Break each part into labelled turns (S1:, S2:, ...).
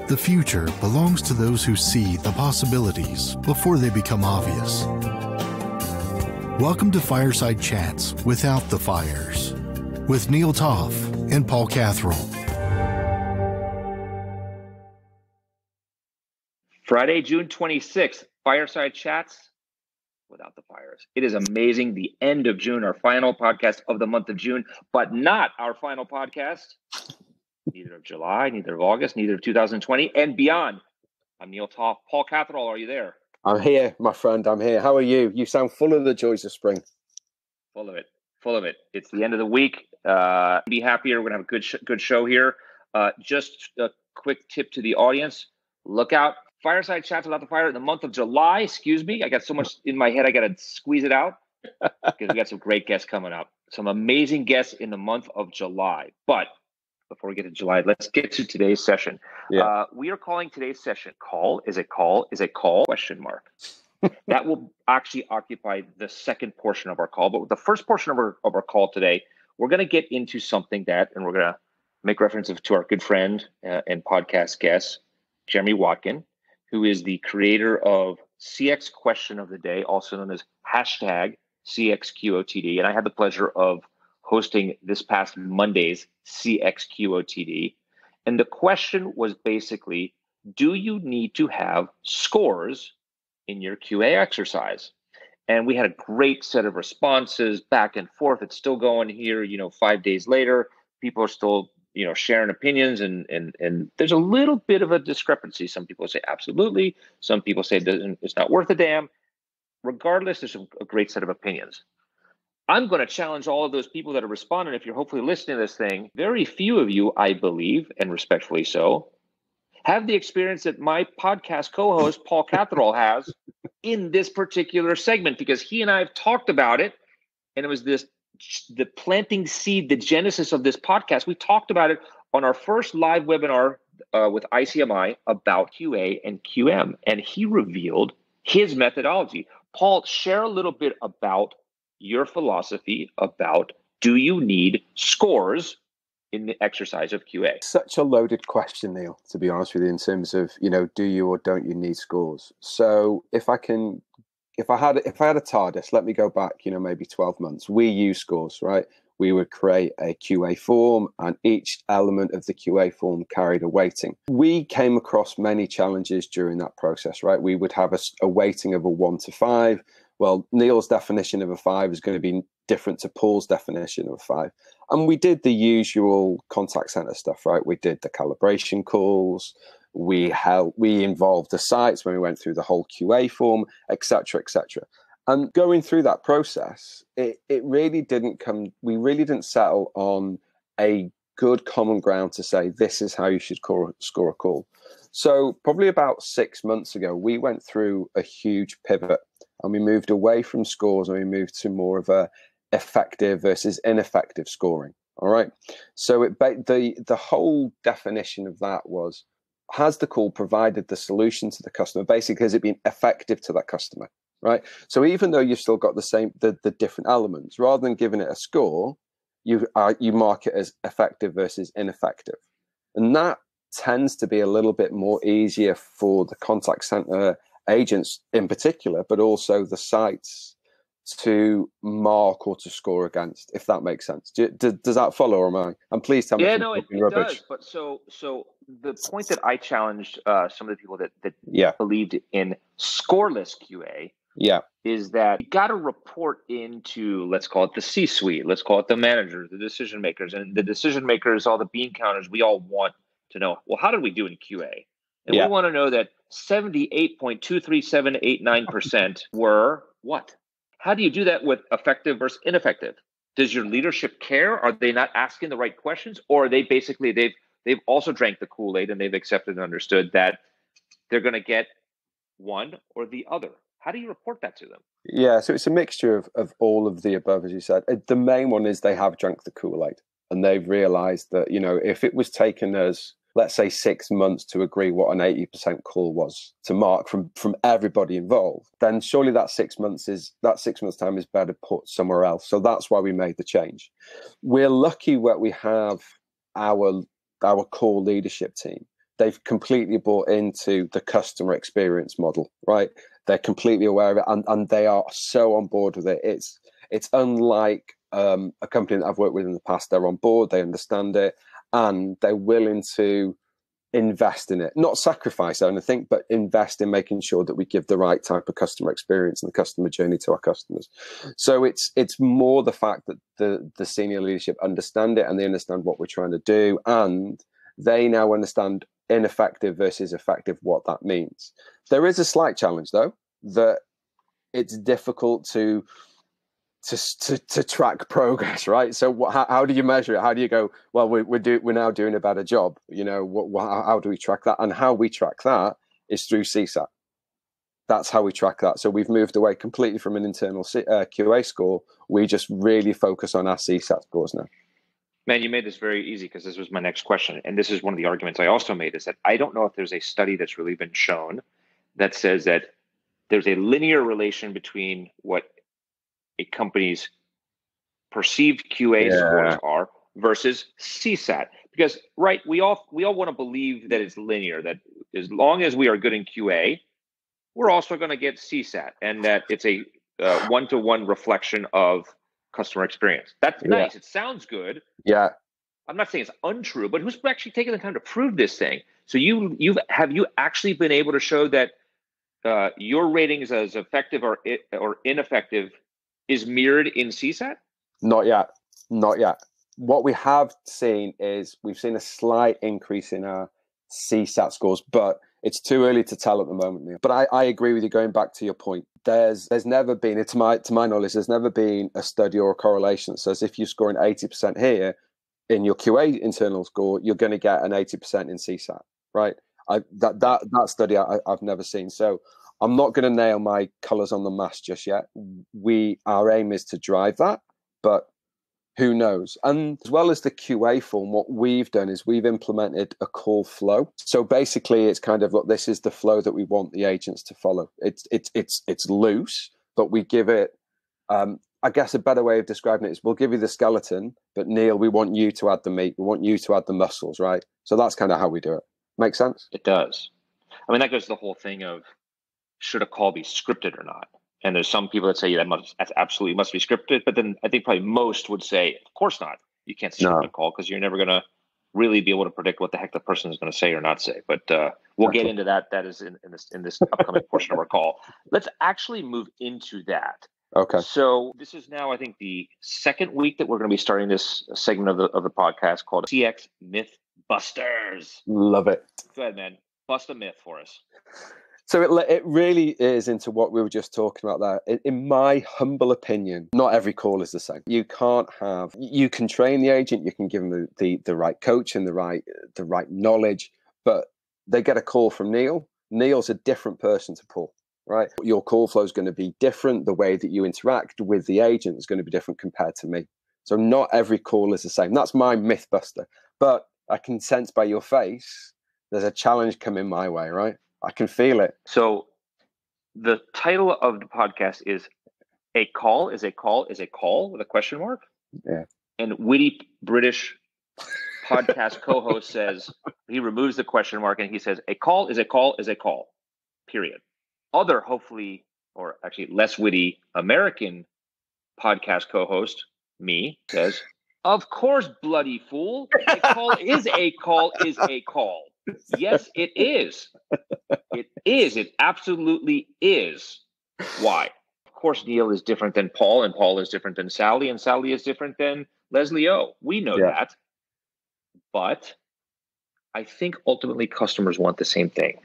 S1: The future belongs to those who see the possibilities before they become obvious. Welcome to Fireside Chats Without the Fires with Neal Toff and Paul Catherall.
S2: Friday, June 26th, Fireside Chats Without the Fires. It is amazing. The end of June, our final podcast of the month of June, but not our final podcast. Neither of July, neither of August, neither of 2020 and beyond. I'm Neal Toff. Paul Catherall, are you there?
S3: I'm here, my friend. I'm here. How are you? You sound full of the joys of spring.
S2: Full of it. Full of it. It's the end of the week. Be happier. We're going to have a good show here. Just a quick tip to the audience. Look out. Fireside Chats Without the Fire in the month of July. Excuse me. I got so much in my head. I got to squeeze it out because we got some great guests coming up. Some amazing guests in the month of July. But before we get to July, let's get to today's session. Yeah. We are calling today's session call is a call question mark. That will actually occupy the second portion of our call. But with the first portion of our call today, we're going to get into something and we're going to make reference to our good friend and podcast guest, Jeremy Watkin, who is the creator of CX Question of the Day, also known as hashtag CXQOTD. And I had the pleasure of hosting this past Monday's CXQOTD. And the question was basically, do you need to have scores in your QA exercise? And we had a great set of responses back and forth. It's still going here, 5 days later. People are still, sharing opinions and there's a little bit of a discrepancy. Some people say absolutely. Some people say it's not worth a damn. Regardless, there's a great set of opinions. I'm going to challenge all of those people that are responding. If you're hopefully listening to this thing, very few of you, I believe, and respectfully so, have the experience that my podcast co-host, Paul Catherall, has in this particular segment, because he and I have talked about it. And it was the planting seed, the genesis of this podcast. We talked about it on our first live webinar with ICMI about QA and QM. And he revealed his methodology. Paul, share a little bit about your philosophy about, do you need scores in the exercise of QA?
S3: Such a loaded question, Neal, to be honest with you, in terms of, do you or don't you need scores? So if I had a TARDIS, let me go back, maybe 12 months, we use scores, right? We would create a QA form and each element of the QA form carried a weighting. We came across many challenges during that process, right? We would have a weighting of a 1 to 5. Well, Neal's definition of a 5 is going to be different to Paul's definition of a 5. And we did the usual contact center stuff, right? We did the calibration calls. We involved the sites when we went through the whole QA form, et cetera, et cetera. And going through that process, we really didn't settle on a good common ground to say, this is how you should score a call. So probably about 6 months ago, we went through a huge pivot and we moved away from scores and we moved to more of a effective versus ineffective scoring. All right. So the whole definition of that was, has the call provided the solution to the customer? Basically, has it been effective to that customer? Right. So even though you've still got the different elements, rather than giving it a score, you mark it as effective versus ineffective. And that tends to be a little bit more easier for the contact center agents in particular, but also the sites to mark or to score against, if that makes sense. Does that follow, or am I? And please tell me.
S2: Yeah, no, it does. But so the point that I challenged some of the people that believed in scoreless QA is that you got to report into, let's call it the C-suite, let's call it the managers, the decision makers, and the decision makers, all the bean counters. We all want to know, well, how did we do in QA? And we want to know that 78.23789% were what? How do you do that with effective versus ineffective? Does your leadership care? Are they not asking the right questions? Or are they basically, they've also drank the Kool-Aid and they've accepted and understood that they're going to get one or the other? How do you report that to them?
S3: Yeah, so it's a mixture of all of the above, as you said. The main one is they have drunk the Kool-Aid and they've realized that, if it was taken as, let's say, 6 months to agree what an 80% call was to mark from everybody involved, then surely that 6 months time is better put somewhere else. So that's why we made the change. We're lucky that we have our core leadership team they've completely bought into the customer experience model, right? They're completely aware of it, and they are so on board with it. It's unlike a company that I've worked with in the past. They're on board, they understand it, and they're willing to invest in it, not sacrifice anything, but invest in making sure that we give the right type of customer experience and the customer journey to our customers. So it's more the fact that the senior leadership understand it, and they understand what we're trying to do, and they now understand ineffective versus effective, what that means. There is a slight challenge though, that it's difficult to track progress, right? So how do you measure it? How do you go, well, we're now doing a better job? You know, how do we track that? And how we track that is through CSAT. That's how we track that. So we've moved away completely from an internal QA score. We just really focus on our CSAT scores now.
S2: Man, you made this very easy, because this was my next question. And this is one of the arguments I also made, is that I don't know if there's a study that's really been shown that says that there's a linear relation between what a company's perceived QA scores are versus CSAT. Because, right, we all want to believe that it's linear, that as long as we are good in QA, we're also going to get CSAT, and that it's a one-to-one reflection of customer experience. That's nice. It sounds good.
S3: Yeah.
S2: I'm not saying it's untrue, but who's actually taking the time to prove this thing? So have you actually been able to show that your ratings as effective or ineffective is mirrored in CSAT?
S3: Not yet. What we have seen is we've seen a slight increase in our CSAT scores, but it's too early to tell at the moment, Neil. But I agree with you. Going back to your point, there's never been, to my knowledge, there's never been a study or a correlation that says if you're scoring 80% here in your QA internal score, you're going to get an 80% in CSAT, right? That study I've never seen. So I'm not going to nail my colours on the mast just yet. Our aim is to drive that, but who knows? And as well as the QA form, what we've done is we've implemented a call flow. So basically, it's kind of, look, this is the flow that we want the agents to follow. It's loose, but we give it. I guess a better way of describing it is we'll give you the skeleton, but Neil, we want you to add the meat. We want you to add the muscles, right? So that's kind of how we do it. Make sense?
S2: It does. I mean, that goes to the whole thing of, should a call be scripted or not? And there's some people that say that absolutely must be scripted, but then I think probably most would say, of course not. You can't script a call, because you're never going to really be able to predict what the heck the person is going to say or not say. But we'll get into that. That is in this upcoming portion of our call. Let's actually move into that.
S3: Okay.
S2: So this is now, I think, the second week that we're going to be starting this segment of the podcast called CX Myth Busters.
S3: Love it.
S2: Go ahead, man. Bust a myth for us.
S3: So it really is into what we were just talking about there. In my humble opinion, not every call is the same. You can train the agent, you can give them the right coach and the right knowledge, but they get a call from Neil. Neil's a different person to Paul, right? Your call flow is going to be different. The way that you interact with the agent is going to be different compared to me. So not every call is the same. That's my myth buster. But I can sense by your face, there's a challenge coming my way, right? I can feel it.
S2: So the title of the podcast is "A Call is a Call is a Call" with a question mark.
S3: Yeah.
S2: And witty British podcast co-host says, he removes the question mark and he says, "A call is a call is a call, period." Other, hopefully, or actually less witty American podcast co-host, me, says, "Of course, bloody fool. A call is a call is a call." Yes, it is. It is. It absolutely is. Why? Of course, Neil is different than Paul, and Paul is different than Sally, and Sally is different than Leslie O. We know that. But I think ultimately customers want the same thing.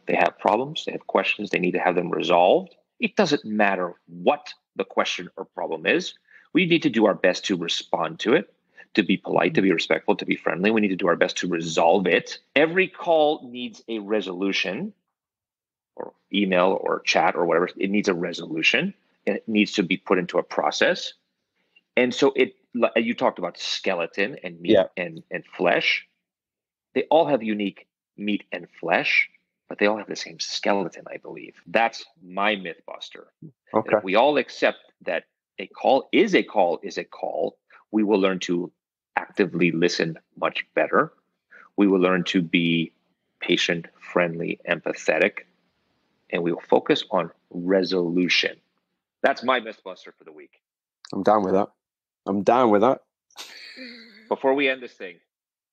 S2: They have problems, they have questions, they need to have them resolved. It doesn't matter what the question or problem is. We need to do our best to respond to it, to be polite, to be respectful, to be friendly. We need to do our best to resolve it. Every call needs a resolution, or email or chat or whatever. It needs a resolution, and it needs to be put into a process. And so you talked about skeleton and meat and flesh. They all have unique meat and flesh, but they all have the same skeleton, I believe. That's my myth buster.
S3: Okay.
S2: If we all accept that a call is a call is a call, we will learn to actively listen much better. We will learn to be patient friendly, empathetic, and we will focus on resolution. That's my Mythbuster for the week.
S3: I'm down with that.
S2: Before we end this thing,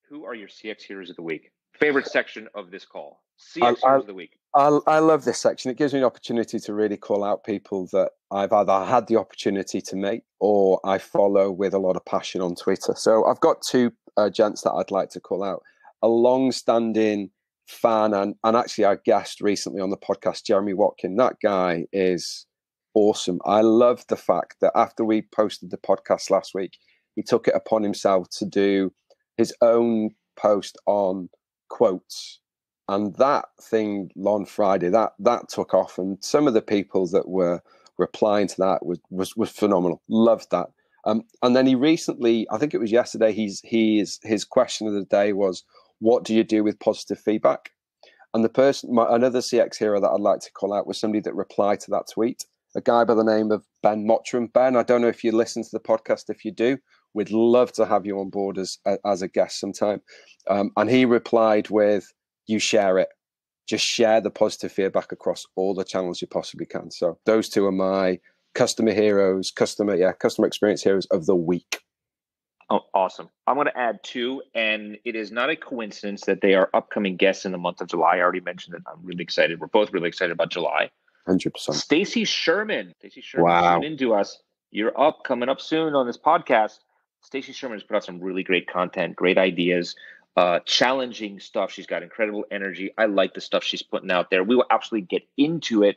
S2: who are your CX Heroes of the Week? Favorite section of this call? CX Heroes of the Week.
S3: I love this section. It gives me an opportunity to really call out people that I've either had the opportunity to meet or I follow with a lot of passion on Twitter. So I've got two gents that I'd like to call out. A long-standing fan and actually our guest recently on the podcast, Jeremy Watkin. That guy is awesome. I love the fact that after we posted the podcast last week, he took it upon himself to do his own post on quotes. And that thing on Friday, that took off. And some of the people that were replying to that was phenomenal. Loved that. And then he recently, I think it was yesterday, his question of the day was, what do you do with positive feedback? And the person, another CX hero that I'd like to call out was somebody that replied to that tweet, a guy by the name of Ben Mottram. Ben, I don't know if you listen to the podcast. If you do, we'd love to have you on board as a guest sometime. And he replied with, you share it. Just share the positive feedback across all the channels you possibly can. So those two are my customer heroes, customer experience heroes of the week.
S2: Oh, awesome. I'm going to add two, and it is not a coincidence that they are upcoming guests in the month of July. I already mentioned that. I'm really excited. We're both really excited about July.
S3: 100%.
S2: Stacy Sherman.
S3: Wow.
S2: Tune into us. You're coming up soon on this podcast. Stacy Sherman has put out some really great content, great ideas, challenging stuff. She's got incredible energy. I like the stuff she's putting out there. We will absolutely get into it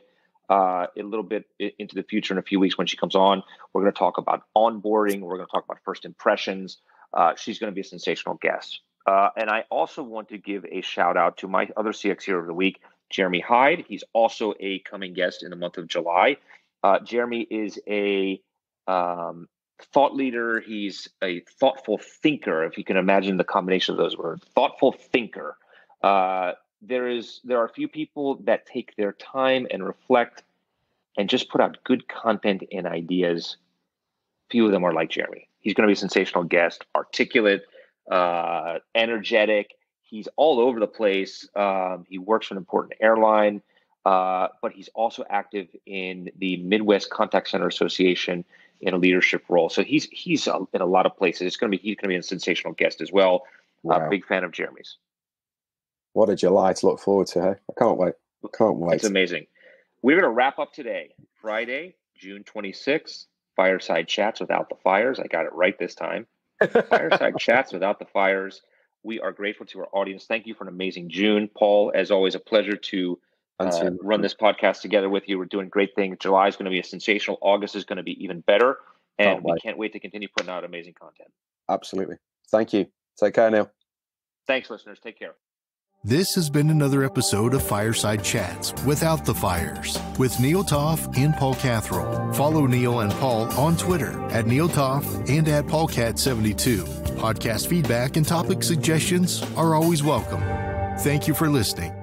S2: a little bit into the future in a few weeks when she comes on. We're going to talk about onboarding. We're going to talk about first impressions. She's going to be a sensational guest. And I also want to give a shout out to my other CX Hero of the Week, Jeremy Hyde. He's also a coming guest in the month of July. Jeremy is a thought leader. He's a thoughtful thinker, if you can imagine the combination of those words. Thoughtful thinker. There are a few people that take their time and reflect and just put out good content and ideas. Few of them are like Jeremy. He's going to be a sensational guest, articulate, energetic. He's all over the place. He works for an important airline, but he's also active in the Midwest Contact Center Association in a leadership role. So he's in a lot of places. He's going to be a sensational guest as well.
S3: Wow.
S2: Big fan of Jeremy's.
S3: What a July to look forward to, hey? I can't wait.
S2: It's amazing. We're going to wrap up today, Friday, June 26th, Fireside Chats Without the Fires. I got it right this time. Fireside Chats Without the Fires. We are grateful to our audience. Thank you for an amazing June. Paul, as always, a pleasure to run this podcast together with you. We're doing great things. July is going to be a sensational. August is going to be even better. And we can't wait to continue putting out amazing content.
S3: Absolutely. Thank you. Take care, Neal.
S2: Thanks, listeners. Take care.
S1: This has been another episode of Fireside Chats Without the Fires with Neal Toff and Paul Catherall. Follow Neal and Paul on Twitter at Neal Toff and at PaulCat72. Podcast feedback and topic suggestions are always welcome. Thank you for listening.